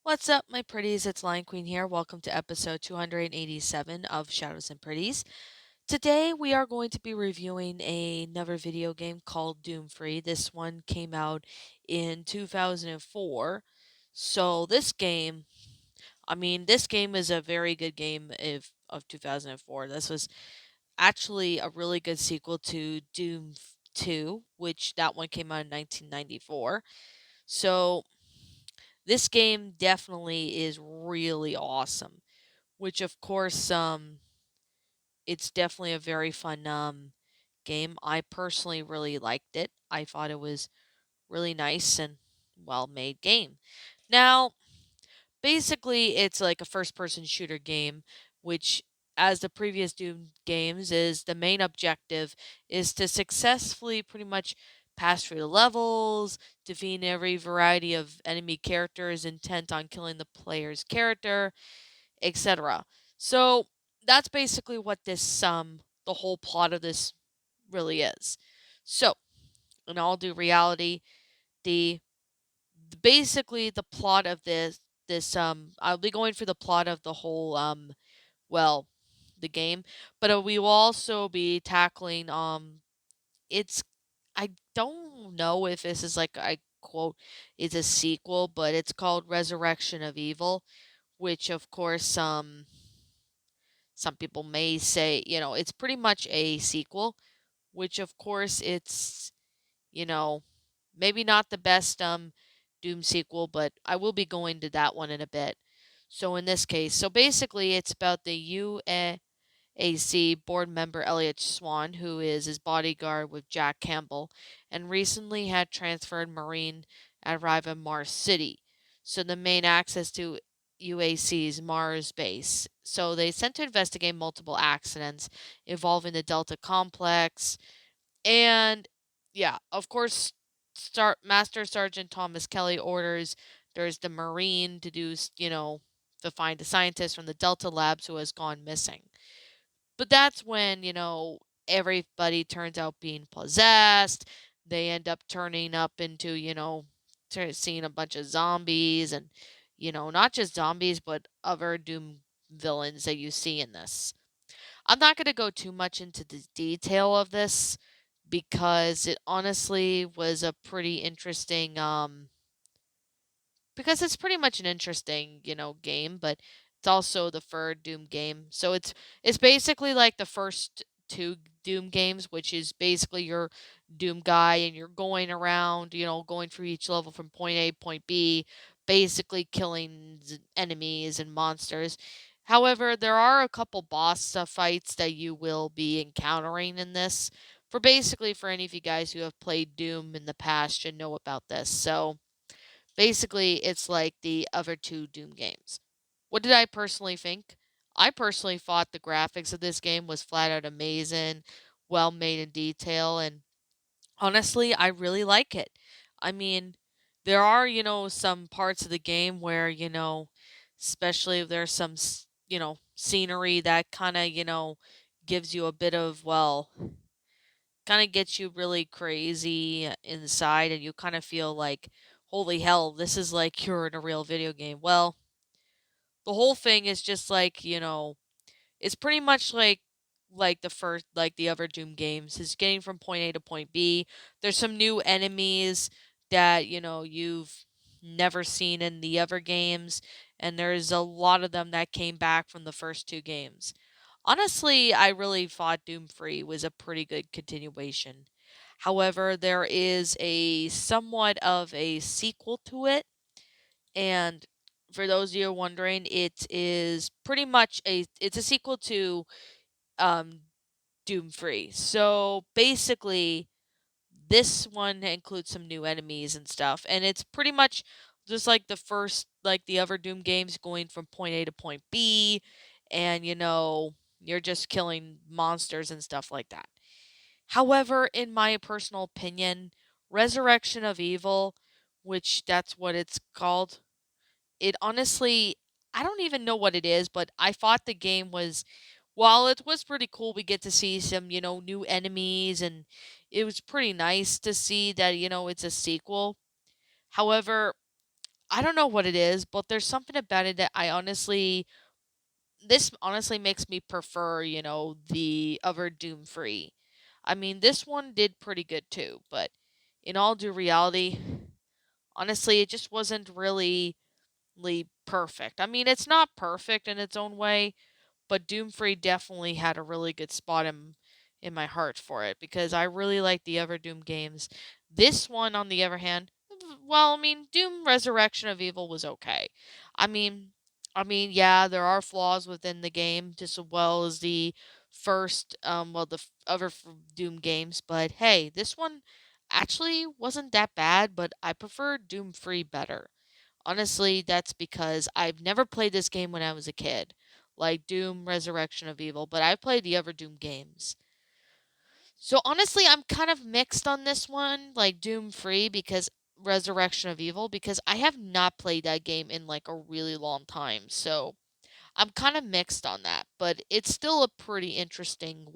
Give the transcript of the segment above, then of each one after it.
What's up, my pretties? It's Lion Queen here. Welcome to episode 287 of Shadows and Pretties. Today, we are going to be reviewing another video game called Doom Free. This one came out in 2004. So, this game is a very good game of 2004. This was actually a really good sequel to Doom 2, which that one came out in 1994. So, this game definitely is really awesome, which of course it's definitely a very fun game. I personally really liked it. I thought it was really nice and well-made game. Now, basically it's like a first-person shooter game, which as the previous Doom games is the main objective is to successfully pretty much pass through the levels, defeat every variety of enemy characters intent on killing the player's character, etc. So that's basically what this the whole plot of this really is. So, in all due reality, the basically the plot of this I'll be going for the plot of the whole well, the game, but we will also be tackling it's I don't know if this is like I quote is a sequel, but it's called Resurrection of Evil, which of course some people may say, it's pretty much a sequel, which of course it's, you know, maybe not the best Doom sequel, but I will be going to that one in a bit. So in this case, so basically it's about the UAC board member Elliot Swan, who is his bodyguard with Jack Campbell, and recently had transferred Marine arrive in Mars City. So the main access to UAC's Mars base. So they sent to investigate multiple accidents involving the Delta complex. And yeah, of course, Master Sergeant Thomas Kelly orders there's the Marine to do, to find the scientist from the Delta labs who has gone missing. But that's when, everybody turns out being possessed. They end up turning up into, seeing a bunch of zombies and, not just zombies, but other Doom villains that you see in this. I'm not going to go too much into the detail of this because it honestly was a pretty interesting because it's pretty much an interesting, game, but it's also the third Doom game. So it's basically like the first two Doom games, which is basically your Doom guy and you're going around, going through each level from point A to point B, basically killing enemies and monsters. However, there are a couple boss fights that you will be encountering in this. For any of you guys who have played Doom in the past should know about this. So, basically, it's like the other two Doom games. What did I personally think? I personally thought the graphics of this game was flat out amazing, well made in detail, and honestly, I really like it. I mean, there are, some parts of the game where, especially if there's some, scenery that kind of, gives you a bit of, well, kind of gets you really crazy inside and you kind of feel like holy hell, this is like you're in a real video game. Well, the whole thing is just like, it's pretty much like the first like the other Doom games is getting from point A to point B. There's some new enemies that, you've never seen in the other games, and there's a lot of them that came back from the first two games. Honestly, I really thought Doom 3 was a pretty good continuation. However, there is a somewhat of a sequel to it, and for those of you wondering, it is pretty much it's a sequel to um Doom 3. So basically, this one includes some new enemies and stuff, and it's pretty much just like the first, like the other Doom games, going from point A to point B, and you're just killing monsters and stuff like that. However, in my personal opinion, Resurrection of Evil, which that's what it's called, it honestly, I don't even know what it is, but I thought the game was, while it was pretty cool, we get to see some, new enemies, and it was pretty nice to see that, it's a sequel. However, I don't know what it is, but there's something about it that I honestly this honestly makes me prefer, the other Doom Free. I mean, this one did pretty good too, but in all due reality, honestly, it just wasn't really perfect. I mean, it's not perfect in its own way, but Doom Free definitely had a really good spot in my heart for it because I really like the other Doom games. This one, on the other hand, well, I mean, Doom Resurrection of Evil was okay. I mean, yeah, there are flaws within the game just as well as the first, other Doom games, but hey, this one actually wasn't that bad, but I prefer Doom Free better. Honestly, that's because I've never played this game when I was a kid, like Doom Resurrection of Evil, but I've played the other Doom games. So honestly, I'm kind of mixed on this one, like Doom Free because Resurrection of Evil, because I have not played that game in like a really long time. So I'm kind of mixed on that, but it's still a pretty interesting,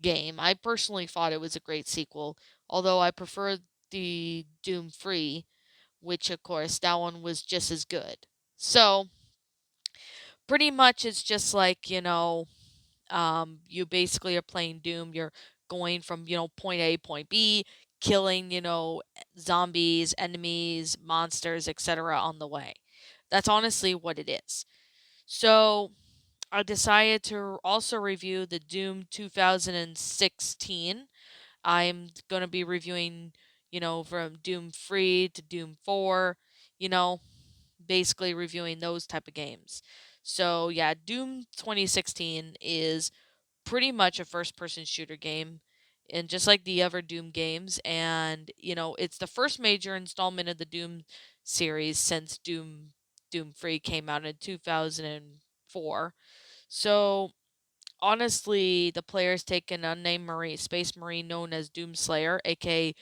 game. I personally thought it was a great sequel, although I prefer the Doom Free, which of course that one was just as good. So pretty much it's just like, you basically are playing Doom. You're going from, point A, point B, killing, zombies, enemies, monsters, etc. on the way. That's honestly what it is. So I decided to also review the Doom 2016. I'm going to be reviewing, from Doom Free to Doom 4, you know, basically reviewing those type of games. So yeah, Doom 2016 is pretty much a first person shooter game and just like the other Doom games, and it's the first major installment of the Doom series since Doom Free came out in 2004. So honestly, the players take an unnamed space marine known as Doomslayer, aka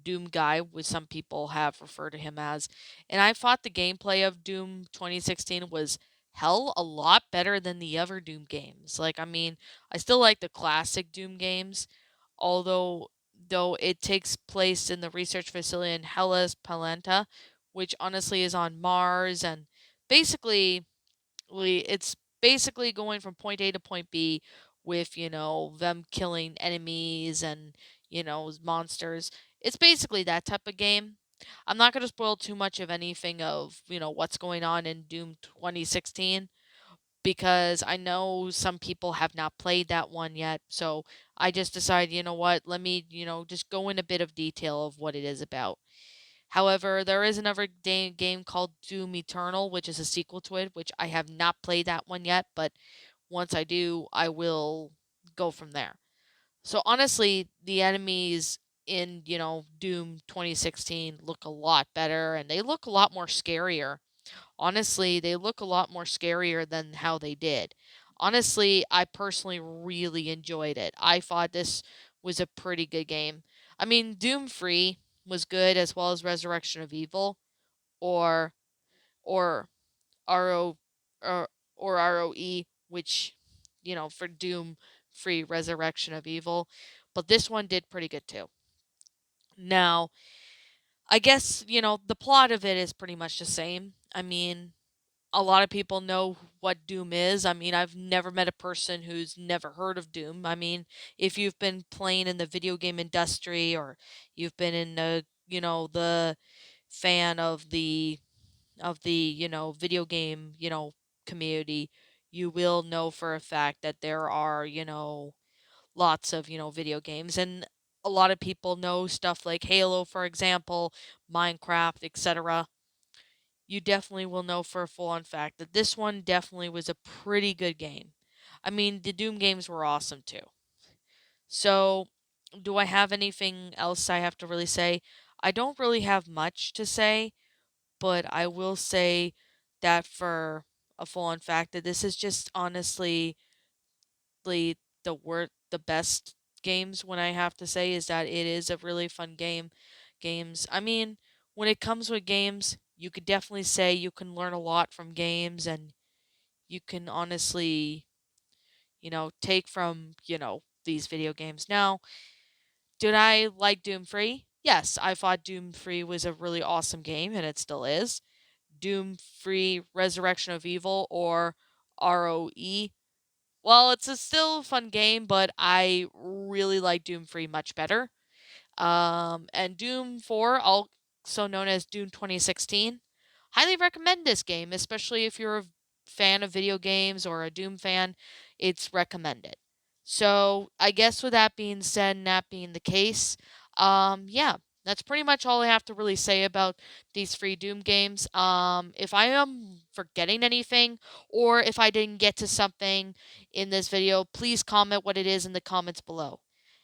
Doom Guy, which some people have referred to him as. And I thought the gameplay of Doom 2016 was hell a lot better than the other Doom games. Like, I mean, I still like the classic Doom games, although though it takes place in the research facility in Hellas Palenta, which honestly is on Mars, and basically it's basically going from point A to point B with, them killing enemies and, monsters. It's basically that type of game. I'm not going to spoil too much of anything of, what's going on in Doom 2016 because I know some people have not played that one yet. So I just decided, you know what, let me, just go in a bit of detail of what it is about. However, there is another game called Doom Eternal, which is a sequel to it, which I have not played that one yet, but once I do, I will go from there. So honestly, the enemies in, Doom 2016 look a lot better and they look a lot more scarier. Honestly, they look a lot more scarier than how they did. Honestly, I personally really enjoyed it. I thought this was a pretty good game. I mean, Doom Free was good as well as Resurrection of Evil or or RO or ROE, which for Doom Free Resurrection of Evil, but this one did pretty good too. Now, I guess, the plot of it is pretty much the same. I mean, a lot of people know what Doom is. I mean, I've never met a person who's never heard of Doom. I mean, if you've been playing in the video game industry or you've been in the fan of the, video game, community, you will know for a fact that there are, lots of, video games, and a lot of people know stuff like Halo, for example, Minecraft, etc. You definitely will know for a full on fact that this one definitely was a pretty good game. I mean, the Doom games were awesome too. So, do I have anything else I have to really say? I don't really have much to say, but I will say that for a full on fact that this is just honestly the best games. When I have to say is that it is a really fun games. I mean, when it comes with games, you could definitely say you can learn a lot from games and you can honestly, take from, these video games. Now, did I like Doom Free? yes, I thought Doom 3 was a really awesome game, and it still is. Doom 3 Resurrection of Evil, or ROE. Well, it's a still fun game, but I really like Doom 3 much better. And Doom 4, also known as Doom 2016, highly recommend this game, especially if you're a fan of video games or a Doom fan. It's recommended. So, I guess with that being said, and that being the case, yeah, that's pretty much all I have to really say about these free Doom games. If I am forgetting anything, or if I didn't get to something in this video, please comment what it is in the comments below.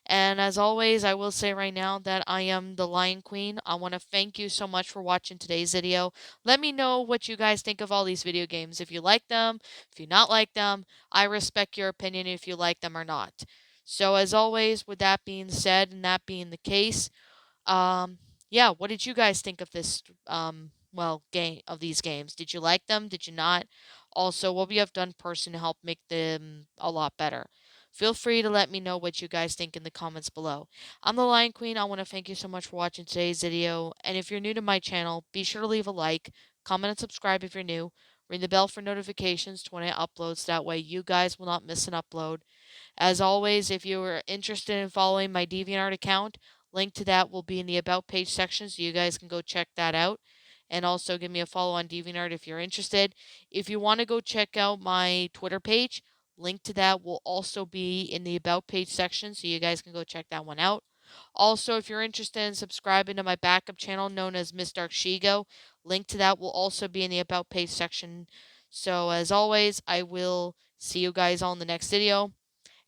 And as always, I will say right now that I am the Lion Queen. I want to thank you so much for watching today's video. Let me know what you guys think of all these video games. If you like them, if you not like them, I respect your opinion if you like them or not. So as always, with that being said and that being the case, um, yeah, what did you guys think of this game of these games? Did you like them? Did you not? Also, what we have done personally to help make them a lot better. Feel free to let me know what you guys think in the comments below. I'm the Lion Queen. I want to thank you so much for watching today's video. And if you're new to my channel, be sure to leave a like, comment, and subscribe if you're new. Ring the bell for notifications to when I upload, so that way you guys will not miss an upload. As always, if you are interested in following my DeviantArt account, link to that will be in the About page section, so you guys can go check that out. And also give me a follow on DeviantArt if you're interested. If you want to go check out my Twitter page, link to that will also be in the About page section, so you guys can go check that one out. Also, if you're interested in subscribing to my backup channel known as Miss Dark Shigo, link to that will also be in the About page section. So, as always, I will see you guys all in the next video.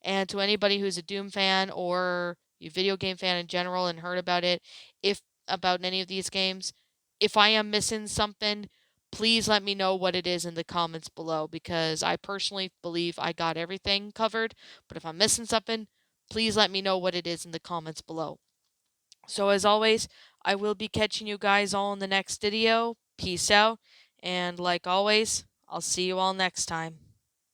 And to anybody who's a Doom fan or a video game fan in general and heard about it, if about any of these games, if I am missing something, please let me know what it is in the comments below, because I personally believe I got everything covered. But if I'm missing something, please let me know what it is in the comments below. So as always, I will be catching you guys all in the next video. Peace out. And like always, I'll see you all next time.